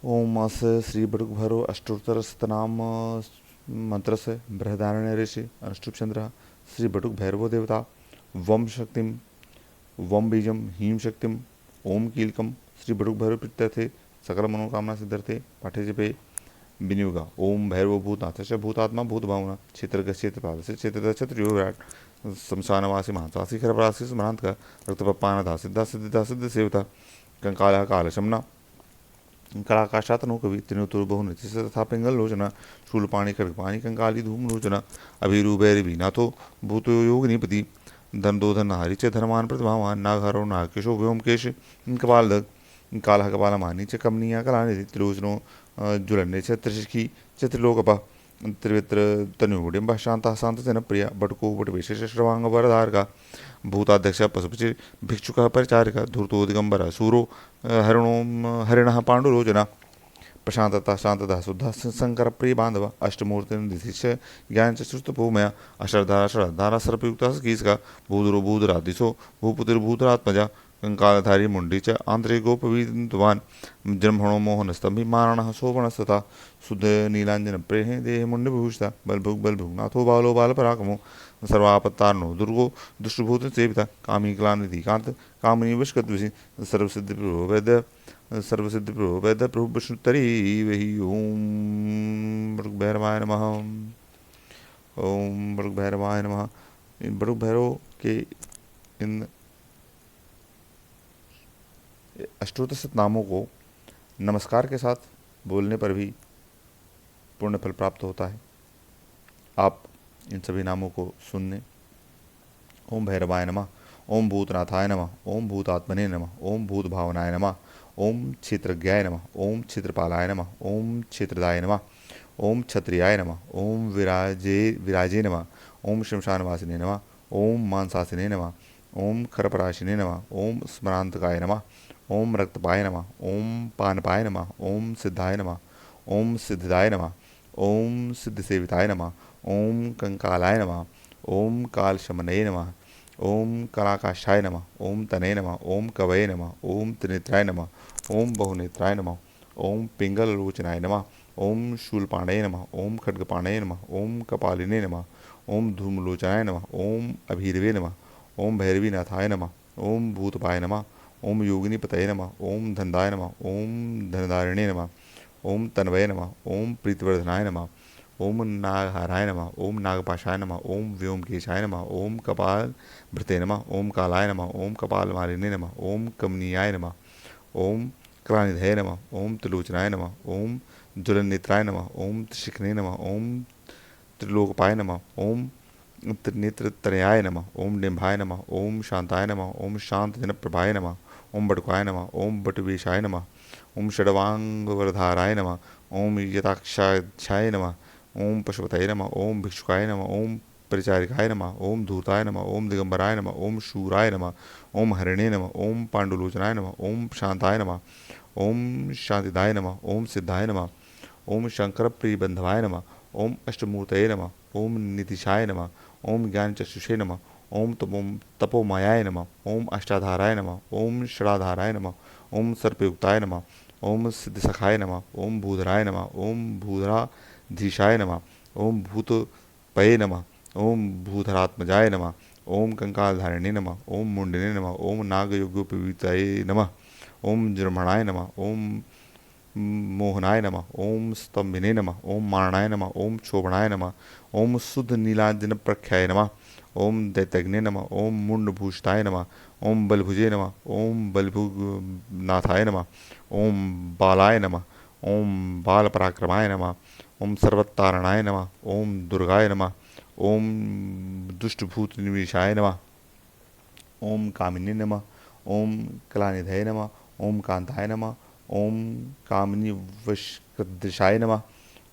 ओम अस श्री बटुक भैरव अष्टोत्तर शतनाम मंत्र से बृहदारण्य ऋषि अनुष्टुप चंद्र श्री बटुक भैरवो देवता वम शक्तिम वम बीजम हीम शक्तिम ओम कीलकम श्री बटुक भैरव प्रत्यर्थे सकल मनोकामना सिद्धर्थे पाठे जपे विनियोगा ओम भैरव भूतनाथ च भूतात्मा भूत भावना क्षेत्र क्षेत्रपाल से क्षेत्र क्षेत्र यो विराट शमशानवासी महातासी खरपरासी स्मरांत का रक्तपान सिद्धा सिद्धा सिद्ध सेवता कंकाल काल शमना कलाकाशातनो कवि त्रिनुतुर बहुनृत्य तथा पिंगल लोचना शूलपाणी खड़गपाणी कंकाली धूम लोचना अभिरूपैर नाथो भूतो योगनिपति धन दो धन हरि च धर्मान प्रतिभावान नागहरो नागकेशो व्योमकेश कपाल काल कपाल मानी च कमनीय कलानिधि त्रिलोचनो ज्वलन्य च त्रिशिखी च त्रिलोकपा त्रिवित्र तनुडिम्ब शांता शांत जनप्रिय बटको बटविशेष श्रवांग वरधारका भूताध्यक्ष पशुपचि भिक्षुक परिचारिक धूर्तो दिगंबर सूरो हरिणो हरिण पांडुरोचना प्रशांतता शांतता शुद्ध शंकर प्रिय बांधव अष्टमूर्ति ज्ञान चतुर्थभूमया अशरधारा शरधारा सर्पयुक्त कीसका भूधुरो भूधरादिशो भूपुतिर्भूतरात्मजा कंकालधारी मुंडी च आंतरिक गोपवीतवान जन्मणो मोहन स्तंभि मारण शोभनस्तथा शुद्ध नीलांजन प्रेह देह मुंडभूषिता बलभुग नाथो बालो बाल पराक्रमो सर्वापत्तारणो दुर्गो दुष्टभूत सेविता कामी क्लानिधि कांत कामिनी विष्कत सर्वसिद्धि वैद्य सर्वसिद्धि वैद्य प्रभु विष्णुतरी वही ओम बड़ुक भैरवाय नमः। ओम बड़ुक भैरवाय नमः। इन बड़ुक भैरव के इन अष्टोत्तर नामों को नमस्कार के साथ बोलने पर भी पुण्य फल प्राप्त होता है। आप इन सभी नामों को सुनने। ओम भैरवाय नमः। ओम भूतनाथाय नमः। ओम भूतात्मने नमः। ओम भूत भावनाय नमः। ओम क्षेत्रज्ञाय नमः। ओम क्षेत्रपालाय नमः। ओम क्षेत्रदाय नमः। ओम क्षत्रियाय नमः। ओम विराजे नमः। ओम शमशानवासिने नमः। ओम मांसासिने नमः। ओम खरपराशिने नमः। ओम स्मरांतकाय नमः। ओम रक्तपाय नमः। ओम पानपाय नमः। ओम सिद्धाय नमः। ओम सिद्धिदाय नमः। ओम सिद्धसेविताय नमः। ओम कंकालाय नमः। ओम कालशमनये नमः। ओम कलाकाशाय नमः। ओम तनये नमः। ओम कवये नमः। ओम त्रिनेत्राय नमः। ओम बहुनेत्राय नमः। ओम पिंगललोचनाय नमः। ओम शूलपाणये नमः। ओम खड्गपाणये नमः। ओम कपालिने नमः। ओम धूमलोचनाय नमः। ओम अभीरवे नमः। ओम भैरवीनाथाय नमः। ओम भूतपाय नमः। ओम योगिनीपतये नमः। ओम धनदाय नमः। ओम धनधारिणे नमः। ओम तन्वये नमः। ओम प्रीतिवर्धनाय नमः। ओम नागहाराय नमः। ओम नागपाशाय नमः। ओम व्योमकेशाय नमः। ओम कपाल भृते नमः। ओम कालाय नमः। ओम कपाल मालिने नमः। ओम कमनीयाय नमः। ओम कलानिधये नमः। ओम त्रिलोचनाय नमः। ओम ज्वलनेत्राय नमः। ओम त्रिशिखने नमः। ओम त्रिलोकपाय नमः। ओम त्रिनेत्रतनयाय नमः। ओम डिम्भाय नमः। ओम शांताय नमः। ओम शांत जनप्रभाय नमः। ओम बटुकाय नमः। ओम बटुवेशाय नमः। ओम षडवांगवरधाराय नमः। ओम यताक्षाय नमः। ओम पशुपतये नमः। ओम भिक्षुकाय नमः। ओम परिचारिकाय नमः। ओम धूताय नमः। ओम दिगंबराय नमः। ओम शूराय नमः। ओम हरिणे नमः। ओम पांडुलोचनाय नमः। ओम शांताय नमः। ओम शांतिदाय नमः। ओम सिद्धाय नमः। ओम शंकर प्रियबंधवाय नमः। ओम अष्टमूर्तये नमः। ओम नितिशाय नमः। ओम ज्ञानचक्षुषे नमः। ओम तपोमायाय नमः। ओम अष्टाधाराय नमः। ओम षडाधाराय नमः। ओम सर्पयुक्ताय नमः। ओम सिद्धिसखाय नमः। ओम भूधराय नमः। ओम भूधराधीशाय नमः। ओम भूतपये नमः। ओम भूधरात्मजाय नमः। ओम कंकालधारिणे नमः। ओम मुंडिने नमः। ओम नागयोग्योपवीताय नमः। ओम जृम्भणाय नमः। ओम मोहनाय नमः। ओम स्तंभिने नमः। ओम मारणाय नमः। ओम शोभनाय नमः। ओम शुद्ध नीलांजन प्रख्याय नमः। ओम दैत्यग्ने नमः। ओम मुंडभूषिताय नमः। ओम बलभुजे नमः। ओम बलभुनाथाय नमः। ओम बालाय नमः। ओम बाल पराक्रमाय नमः। ओम सर्वतारणाय नमः। ओम दुर्गाय नमः। ओम दुष्टभूत निवेशाय नमः। ओम कामिनी नमः। ओम कलानिधये नमः। ओम कांताय नमः। ओम कामिनी वशकृदृशाय नमः।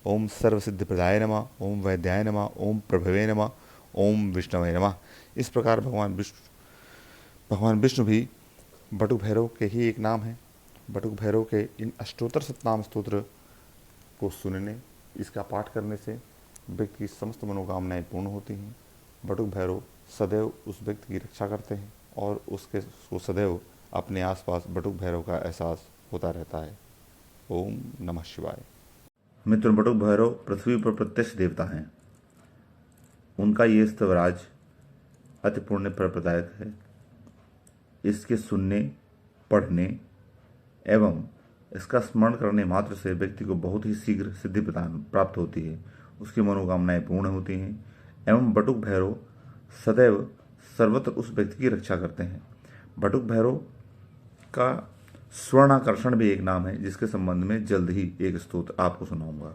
ओम सर्वसिद्धिप्रदाय नमः। ओम वैद्याय नमः। ओम प्रभवे नमः। ओम विष्णवे नमः। इस प्रकार भगवान विष्णु भी बटुक भैरव के ही एक नाम है। बटुक भैरव के इन अष्टोत्तर शतनाम स्तोत्र को सुनने, इसका पाठ करने से व्यक्ति की समस्त मनोकामनाएं पूर्ण होती हैं। बटुक भैरव सदैव उस व्यक्ति की रक्षा करते हैं और उसको सदैव अपने आसपास बटुक भैरव का एहसास होता रहता है। ओम नमः शिवाय। मित्रों, बटुक भैरव पृथ्वी पर प्रत्यक्ष देवता हैं। उनका ये स्तवराज अति पुण्य प्रदायक है। इसके सुनने, पढ़ने एवं इसका स्मरण करने मात्र से व्यक्ति को बहुत ही शीघ्र सिद्धि प्रदान प्राप्त होती है, उसकी मनोकामनाएं पूर्ण होती हैं एवं बटुक भैरव सदैव सर्वत्र उस व्यक्ति की रक्षा करते हैं। बटुक भैरव का स्वर्णाकर्षण भी एक नाम है, जिसके संबंध में जल्द ही एक स्तोत्र आपको सुनाऊंगा।